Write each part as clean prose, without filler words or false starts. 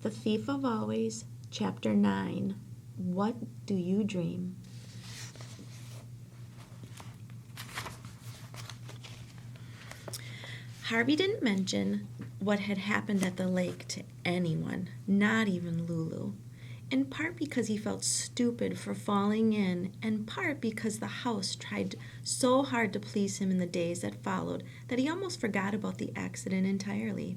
The Thief of Always, Chapter 9. What do you dream? Harvey didn't mention what had happened at the lake to anyone, not even Lulu. In part because he felt stupid for falling in, and part because the house tried so hard to please him in the days that followed that he almost forgot about the accident entirely.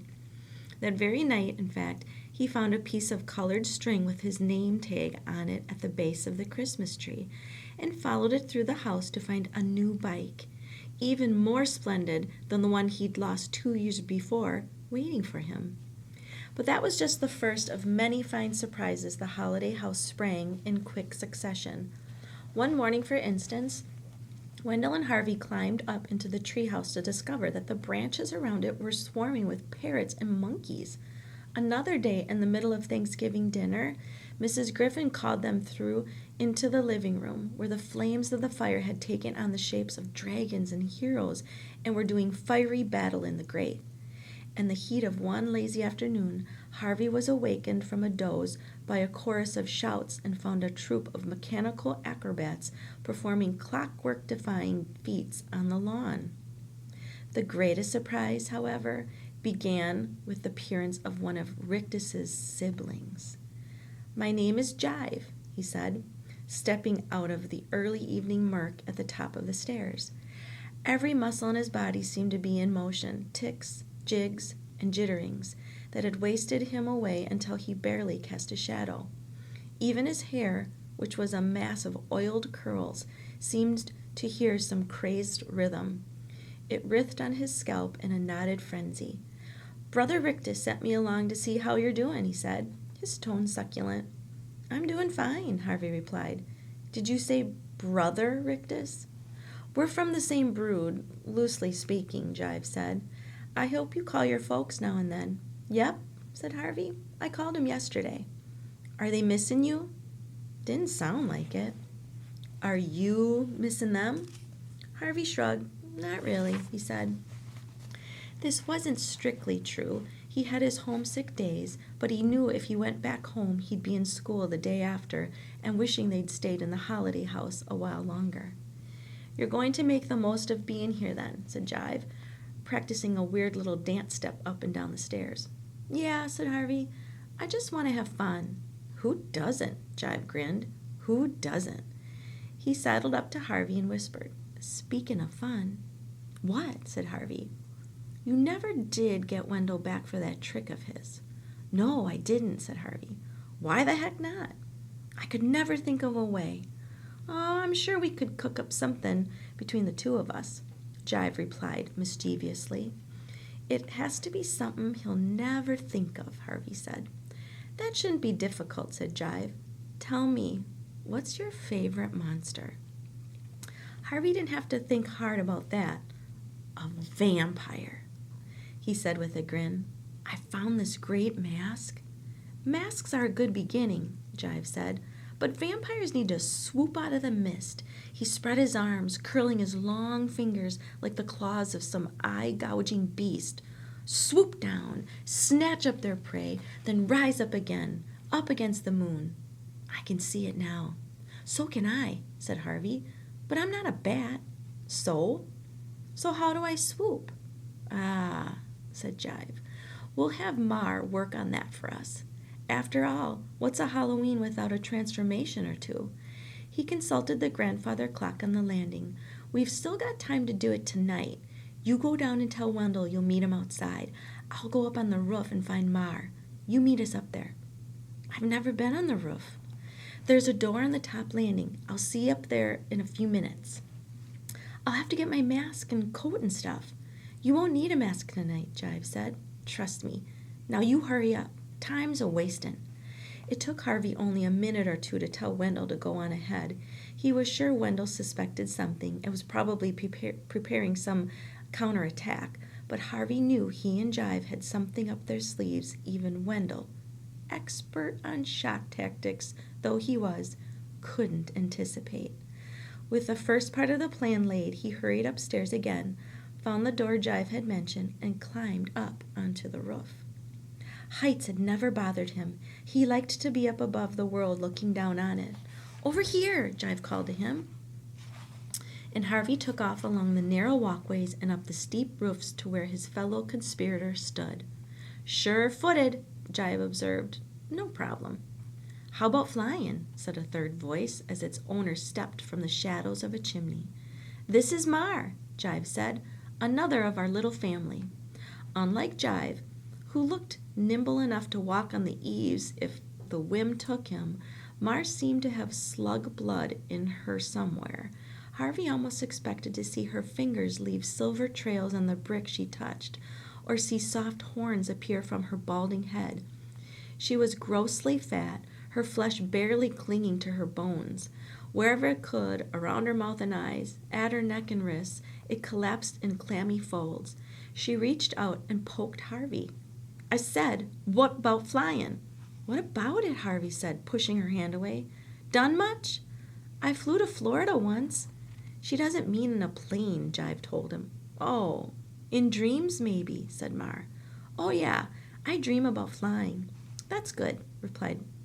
That very night, in fact, he found a piece of colored string with his name tag on it at the base of the Christmas tree, and followed it through the house to find a new bike, even more splendid than the one he'd lost 2 years before, waiting for him. But that was just the first of many fine surprises the holiday house sprang in quick succession. One morning, for instance, Wendell and Harvey climbed up into the treehouse to discover that the branches around it were swarming with parrots and monkeys. Another day, in the middle of Thanksgiving dinner, Mrs. Griffin called them through into the living room, where the flames of the fire had taken on the shapes of dragons and heroes and were doing fiery battle in the grate. In the heat of one lazy afternoon, Harvey was awakened from a doze by a chorus of shouts and found a troupe of mechanical acrobats performing clockwork-defying feats on the lawn. The greatest surprise, however, began with the appearance of one of Rictus's siblings. "My name is Jive," he said, stepping out of the early evening murk at the top of the stairs. Every muscle in his body seemed to be in motion, ticks, jigs, and jitterings that had wasted him away until he barely cast a shadow. Even his hair, which was a mass of oiled curls, seemed to hear some crazed rhythm. It writhed on his scalp in a knotted frenzy. "Brother Rictus sent me along to see how you're doing," he said, his tone succulent. "I'm doing fine," Harvey replied. "Did you say Brother Rictus?" "We're from the same brood, loosely speaking," Jive said. "I hope you call your folks now and then." "Yep," said Harvey. "I called him yesterday." "Are they missing you?" "Didn't sound like it." "Are you missing them?" Harvey shrugged. "Not really," he said. This wasn't strictly true. He had his homesick days, but he knew if he went back home he'd be in school the day after and wishing they'd stayed in the holiday house a while longer. "You're going to make the most of being here then," said Jive, practicing a weird little dance step up and down the stairs. "Yeah," said Harvey. "I just want to have fun." "Who doesn't?" Jive grinned. "Who doesn't?" He sidled up to Harvey and whispered, "Speaking of fun." "What?" said Harvey. "You never did get Wendell back for that trick of his." "No, I didn't," said Harvey. "Why the heck not?" "I could never think of a way." "Oh, I'm sure we could cook up something between the two of us," Jive replied mischievously. "It has to be something he'll never think of," Harvey said. "That shouldn't be difficult," said Jive. "Tell me, what's your favorite monster?" Harvey didn't have to think hard about that. "A vampire," he said with a grin. "I found this great mask." "Masks are a good beginning," Jive said, "but vampires need to swoop out of the mist." He spread his arms, curling his long fingers like the claws of some eye-gouging beast. "Swoop down, snatch up their prey, then rise up again, up against the moon." "I can see it now." "So can I," said Harvey, "but I'm not a bat." "So? So how do I swoop?" "Ah," said Jive, "we'll have Mar work on that for us. After all, what's a Halloween without a transformation or two?" He consulted the grandfather clock on the landing. "We've still got time to do it tonight. You go down and tell Wendell you'll meet him outside. I'll go up on the roof and find Mar. You meet us up there." "I've never been on the roof." "There's a door on the top landing. I'll see you up there in a few minutes." "I'll have to get my mask and coat and stuff." "You won't need a mask tonight," Jive said. "Trust me. Now you hurry up. Time's a-wastin'." It took Harvey only a minute or two to tell Wendell to go on ahead. He was sure Wendell suspected something and was probably preparing some counterattack, but Harvey knew he and Jive had something up their sleeves even Wendell, expert on shock tactics though he was, couldn't anticipate. With the first part of the plan laid, he hurried upstairs again, found the door Jive had mentioned, and climbed up onto the roof. Heights had never bothered him. He liked to be up above the world looking down on it. "Over here," Jive called to him. And Harvey took off along the narrow walkways and up the steep roofs to where his fellow conspirator stood. "Sure-footed," Jive observed. "No problem." "How about flying?" said a third voice as its owner stepped from the shadows of a chimney. "This is Mar," Jive said, "another of our little family." Unlike Jive, who looked nimble enough to walk on the eaves if the whim took him, Mar seemed to have slug blood in her somewhere. Harvey almost expected to see her fingers leave silver trails on the brick she touched, or see soft horns appear from her balding head. She was grossly fat, her flesh barely clinging to her bones. Wherever it could, around her mouth and eyes, at her neck and wrists, it collapsed in clammy folds. She reached out and poked Harvey. "I said, what about flying?" "What about it?" Harvey said, pushing her hand away. "Done much?" "I flew to Florida once." "She doesn't mean in a plane," Jive told him. "Oh, in dreams maybe," said Mar. "Oh yeah, I dream about flying." "That's good,"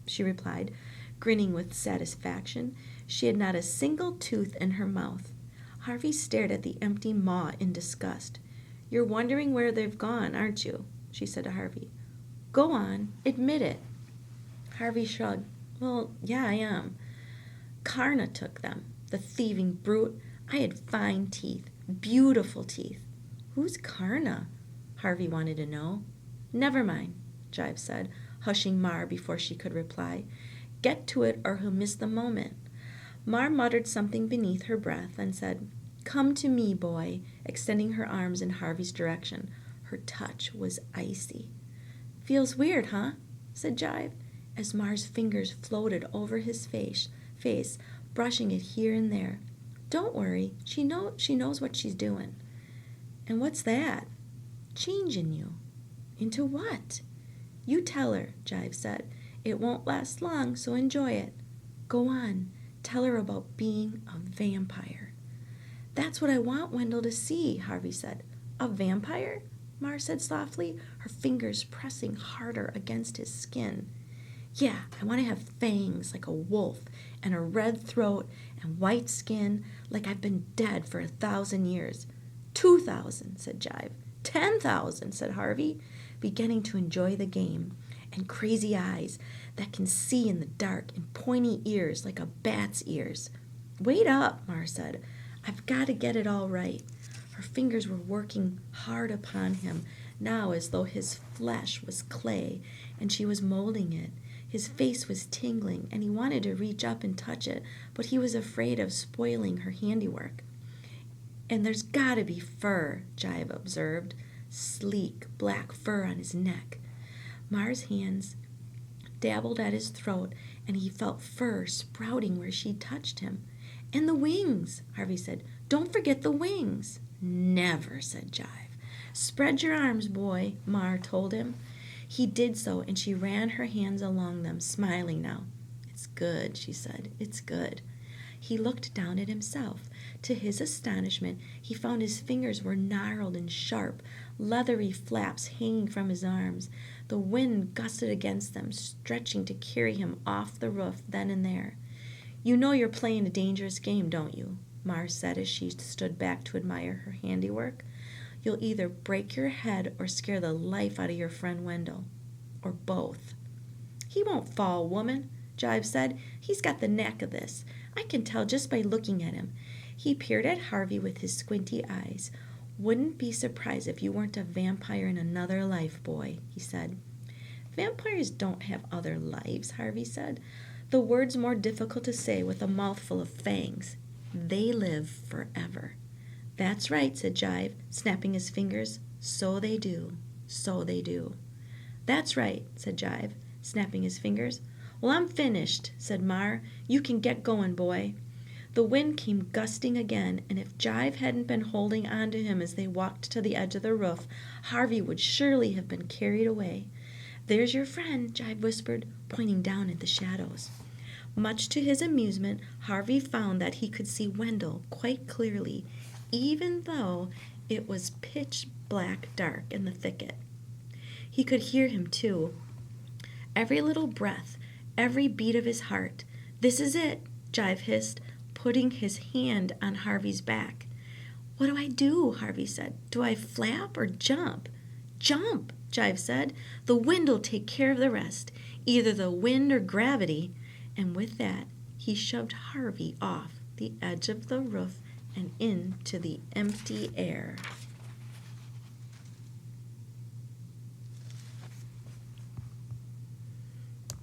she replied, grinning with satisfaction. She had not a single tooth in her mouth. Harvey stared at the empty maw in disgust. "You're wondering where they've gone, aren't you?" she said to Harvey. "Go on, admit it." Harvey shrugged. "Well, yeah, I am. Karna took them, the thieving brute. I had fine teeth, beautiful teeth." "Who's Karna?" Harvey wanted to know. "Never mind," Jive said, hushing Mar before she could reply. "Get to it or he'll miss the moment." Mar muttered something beneath her breath and said, "Come to me, boy," extending her arms in Harvey's direction. Her touch was icy. "Feels weird, huh?" said Jive, as Mar's fingers floated over his face, brushing it here and there. "Don't worry, she knows what she's doing." "And what's that?" "Changing you." "Into what?" "You tell her," Jive said. "It won't last long, so enjoy it." "Go on. Tell her about being a vampire." "That's what I want Wendell to see," Harvey said. "A vampire?" Mar said softly, her fingers pressing harder against his skin. "Yeah, I want to have fangs like a wolf, and a red throat, and white skin, like I've been dead for 1,000 years. 2,000, said Jive. 10,000, said Harvey, beginning to enjoy the game. And crazy eyes that can see in the dark, and pointy ears like a bat's ears. Wait up, Mar said. I've got to get it all right. Her fingers were working hard upon him now as though his flesh was clay, and she was molding it. His face was tingling, and he wanted to reach up and touch it, but he was afraid of spoiling her handiwork. And there's got to be fur, Jive observed, sleek black fur on his neck. Mar's hands dabbled at his throat, and he felt fur sprouting where she touched him. And the wings, Harvey said. Don't forget the wings. Never, said Jive. Spread your arms, boy, Mar told him. He did so, and she ran her hands along them, smiling now. It's good, she said. It's good. He looked down at himself. To his astonishment, he found his fingers were gnarled and sharp, leathery flaps hanging from his arms. The wind gusted against them, stretching to carry him off the roof then and there. You know you're playing a dangerous game, don't you? Mar said as she stood back to admire her handiwork. You'll either break your head or scare the life out of your friend Wendell. Or both. He won't fall, woman, Jive said. He's got the knack of this. I can tell just by looking at him. He peered at Harvey with his squinty eyes. Wouldn't be surprised if you weren't a vampire in another life, boy, he said. Vampires don't have other lives, Harvey said. The word's more difficult to say with a mouthful of fangs. They live forever. That's right, said Jive, snapping his fingers. So they do. So they do. That's right, said Jive, snapping his fingers. Well, I'm finished, said Mar. You can get going, boy. The wind came gusting again, and if Jive hadn't been holding on to him as they walked to the edge of the roof, Harvey would surely have been carried away. There's your friend, Jive whispered, pointing down at the shadows. Much to his amusement, Harvey found that he could see Wendell quite clearly, even though it was pitch black dark in the thicket. He could hear him, too. Every little breath, every beat of his heart. "This is it," Jive hissed, putting his hand on Harvey's back. "What do I do?" Harvey said. "Do I flap or jump?" "Jump," Jive said. "The wind'll take care of the rest. Either the wind or gravity." And with that, he shoved Harvey off the edge of the roof and into the empty air.